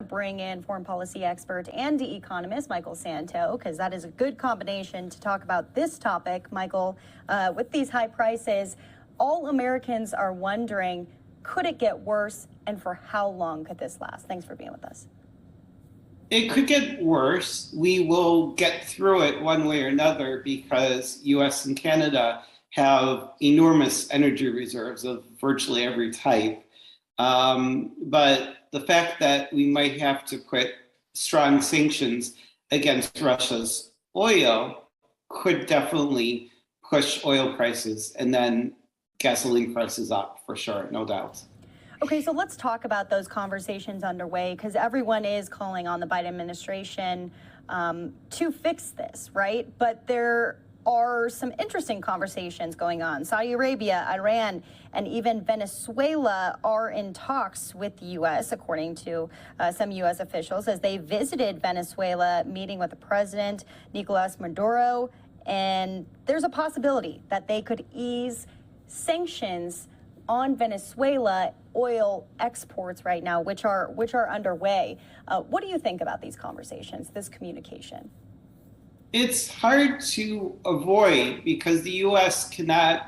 Bring in foreign policy expert and economist Michael Santo, because that is a good combination to talk about this topic. Michael, with these high prices, all Americans are wondering, could it get worse, and for how long could this last? Thanks for being with us. It could get worse. We will get through it one way or another because US and Canada have enormous energy reserves of virtually every type. But the fact that we might have to put strong sanctions against Russia's oil could definitely push oil prices and then gasoline prices up for sure, no doubt. Okay, so let's talk about those conversations underway, because everyone is calling on the Biden administration to fix this, right? But there are some interesting conversations going on. Saudi Arabia, Iran, and even Venezuela are in talks with the U.S., according to some U.S. officials, as they visited Venezuela, meeting with the president, Nicolas Maduro. And there's a possibility that they could ease sanctions on Venezuela oil exports right now, which are underway. What do you think about these conversations, this communication? It's hard to avoid because the U.S. cannot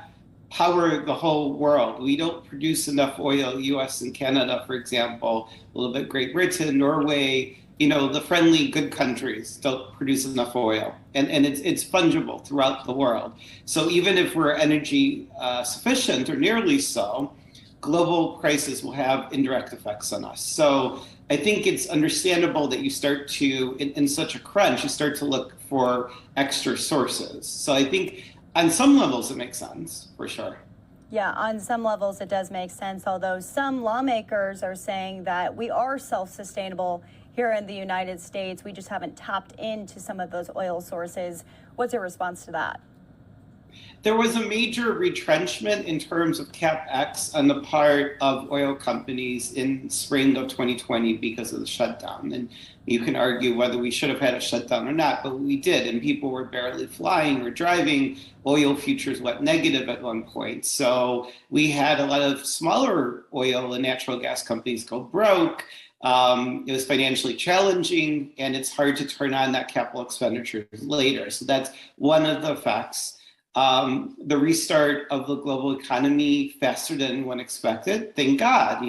power the whole world. We don't produce enough oil, U.S. and Canada, for example, a little bit Great Britain, Norway, the friendly good countries don't produce enough oil. And it's fungible throughout the world. So even if we're energy sufficient or nearly so, global prices will have indirect effects on us. So I think it's understandable that you start to, in such a crunch, you start to look for extra sources. So I think on some levels it makes sense, for sure. Yeah, on some levels it does make sense, although some lawmakers are saying that we are self-sustainable here in the United States. We just haven't tapped into some of those oil sources. What's your response to that? There was a major retrenchment in terms of CapEx on the part of oil companies in spring of 2020 because of the shutdown. And you can argue whether we should have had a shutdown or not, but we did. And people were barely flying or driving. Oil futures went negative at one point. So we had a lot of smaller oil and natural gas companies go broke. It was financially challenging, and it's hard to turn on that capital expenditure later. So that's one of the effects. The restart of the global economy faster than anyone expected. Thank God,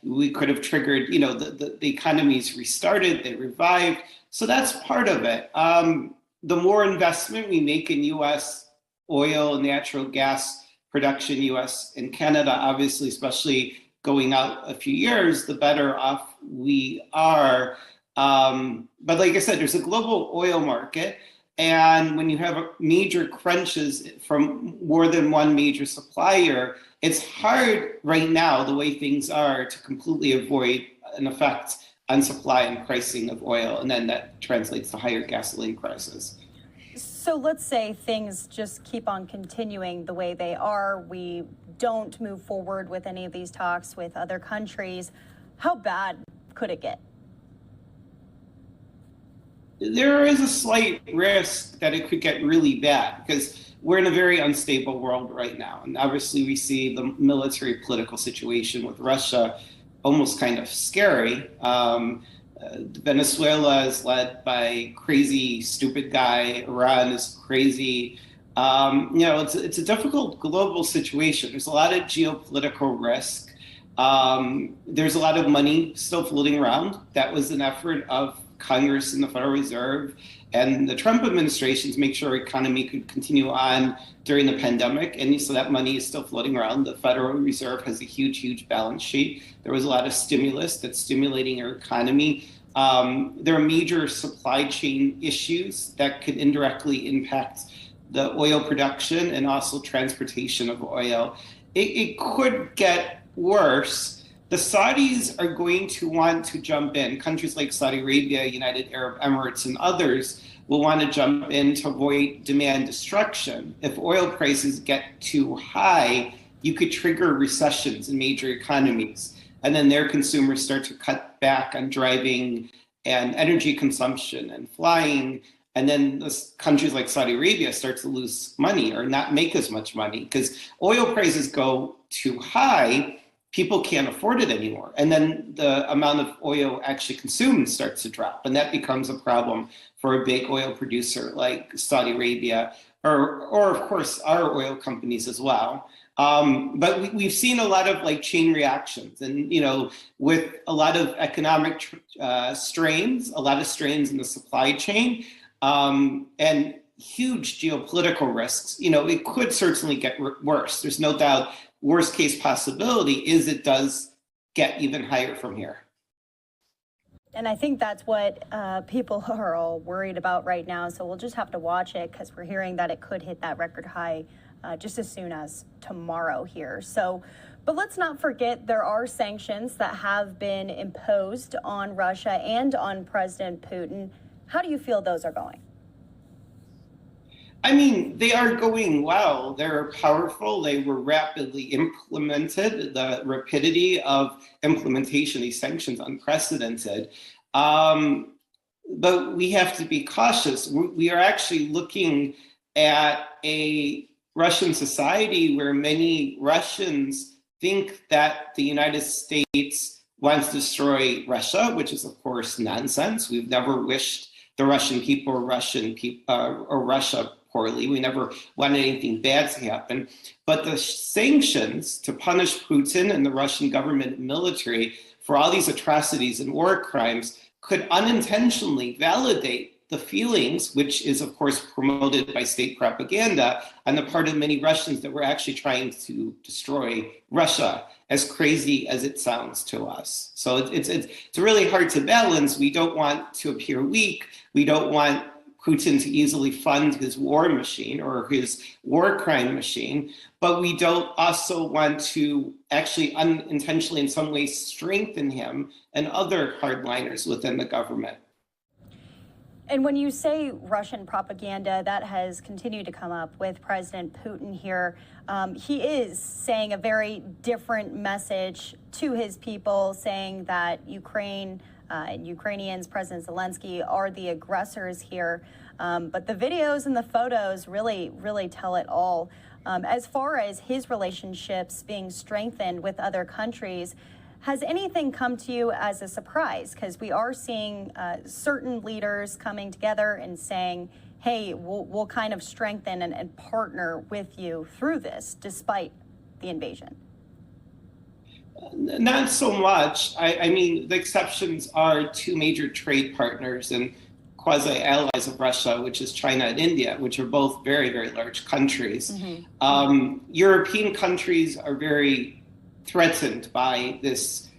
we could have triggered, the economy's restarted, they revived. So that's part of it. The more investment we make in U.S. oil and natural gas production, U.S. and Canada, obviously, especially going out a few years, the better off we are. But like I said, there's a global oil market. And when you have major crunches from more than one major supplier, it's hard right now, the way things are, to completely avoid an effect on supply and pricing of oil. And then that translates to higher gasoline prices. So let's say things just keep on continuing the way they are. We don't move forward with any of these talks with other countries. How bad could it get? There is a slight risk that it could get really bad because we're in a very unstable world right now. And obviously we see the military political situation with Russia almost kind of scary. Venezuela is led by crazy, stupid guy. Iran is crazy. It's a difficult global situation. There's a lot of geopolitical risk. There's a lot of money still floating around. That was an effort of Congress and the Federal Reserve and the Trump administration to make sure our economy could continue on during the pandemic. And so that money is still floating around. The Federal Reserve has a huge, huge balance sheet. There was a lot of stimulus that's stimulating our economy. There are major supply chain issues that could indirectly impact the oil production and also transportation of oil. It could get worse. The Saudis are going to want to jump in. Countries like Saudi Arabia, United Arab Emirates, and others will want to jump in to avoid demand destruction. If oil prices get too high, you could trigger recessions in major economies. And then their consumers start to cut back on driving and energy consumption and flying. And then countries like Saudi Arabia start to lose money or not make as much money because oil prices go too high. people can't afford it anymore. And then the amount of oil actually consumed starts to drop. And that becomes a problem for a big oil producer like Saudi Arabia, or of course, our oil companies as well. But we've seen a lot of like chain reactions, and with a lot of economic strains, a lot of strains in the supply chain, and huge geopolitical risks. It could certainly get worse. There's no doubt. Worst case possibility is it does get even higher from here. And I think that's what people are all worried about right now. So we'll just have to watch it, because we're hearing that it could hit that record high just as soon as tomorrow here. So, but let's not forget, there are sanctions that have been imposed on Russia and on President Putin. How do you feel those are going? I mean, they are going well. They're powerful. They were rapidly implemented. The rapidity of implementation of these sanctions, unprecedented. But we have to be cautious. We are actually looking at a Russian society where many Russians think that the United States wants to destroy Russia, which is, of course, nonsense. We've never wished the Russian people or Russia poorly. We never wanted anything bad to happen. But the sanctions to punish Putin and the Russian government and military for all these atrocities and war crimes could unintentionally validate the feelings, which is, of course, promoted by state propaganda on the part of many Russians, that we're actually trying to destroy Russia, as crazy as it sounds to us. So it's really hard to balance. We don't want to appear weak. We don't want Putin to easily fund his war machine or his war crime machine, but we don't also want to actually unintentionally in some ways strengthen him and other hardliners within the government. And when you say Russian propaganda, that has continued to come up with President Putin here. He is saying a very different message to his people, saying that Ukraine and Ukrainians, President Zelensky, are the aggressors here. But the videos and the photos really tell it all. As far as his relationships being strengthened with other countries, has anything come to you as a surprise? Because we are seeing certain leaders coming together and saying, hey, we'll kind of strengthen and partner with you through this, despite the invasion. Not so much. I mean, the exceptions are two major trade partners and quasi-allies of Russia, which is China and India, which are both very, very large countries. Mm-hmm. European countries are very threatened by this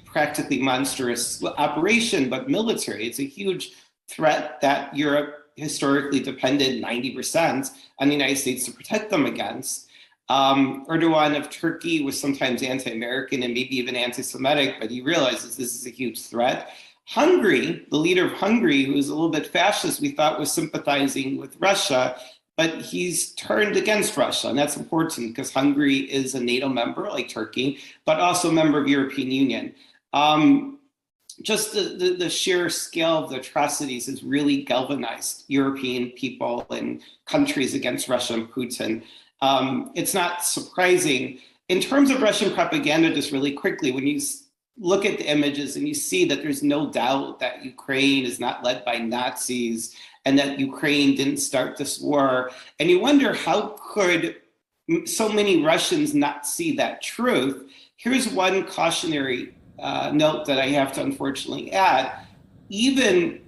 practically monstrous operation, but military. It's a huge threat that Europe historically depended 90% on the United States to protect them against. Erdogan of Turkey was sometimes anti-American and maybe even anti-Semitic, but he realizes this is a huge threat. Hungary, the leader of Hungary, who was a little bit fascist, we thought was sympathizing with Russia, but he's turned against Russia, and that's important because Hungary is a NATO member like Turkey, but also a member of the European Union. Just the sheer scale of the atrocities has really galvanized European people and countries against Russia and Putin. It's not surprising. In terms of Russian propaganda, just really quickly, when you look at the images and you see that there's no doubt that Ukraine is not led by Nazis and that Ukraine didn't start this war, and you wonder how could so many Russians not see that truth. Here's one cautionary note that I have to unfortunately add. Even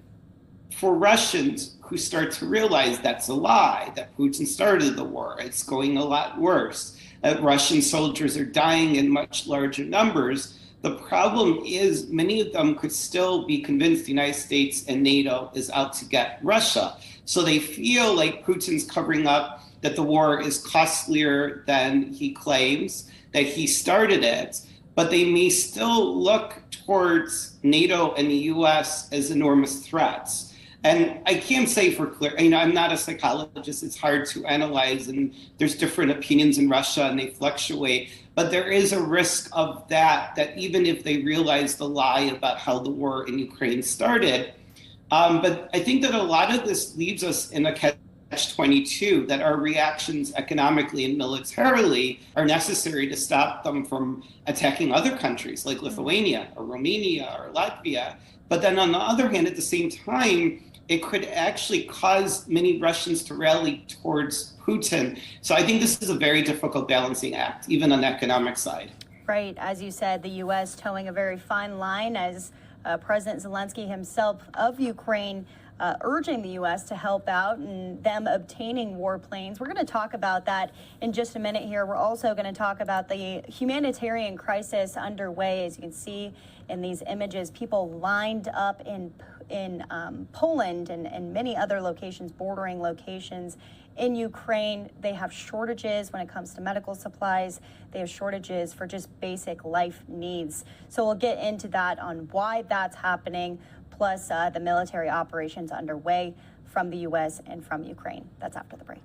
for Russians who start to realize that's a lie, that Putin started the war, it's going a lot worse, that Russian soldiers are dying in much larger numbers, the problem is many of them could still be convinced the United States and NATO is out to get Russia. So they feel like Putin's covering up, that the war is costlier than he claims, that he started it, but they may still look towards NATO and the US as enormous threats. And I can't say for clear, I'm not a psychologist, it's hard to analyze, and there's different opinions in Russia and they fluctuate, but there is a risk of that even if they realize the lie about how the war in Ukraine started. But I think that a lot of this leaves us in a catch-22, that our reactions economically and militarily are necessary to stop them from attacking other countries like Lithuania or Romania or Latvia. But then on the other hand, at the same time, it could actually cause many Russians to rally towards Putin. So I think this is a very difficult balancing act, even on the economic side. Right. As you said, the U.S. towing a very fine line as President Zelensky himself of Ukraine urging the U.S. to help out and them obtaining warplanes. We're going to talk about that in just a minute here. We're also going to talk about the humanitarian crisis underway. As you can see in these images, people lined up in Poland and many other locations, bordering locations in Ukraine. They have shortages when it comes to medical supplies. They have shortages for just basic life needs. So we'll get into that on why that's happening, plus the military operations underway from the U.S. and from Ukraine. That's after the break.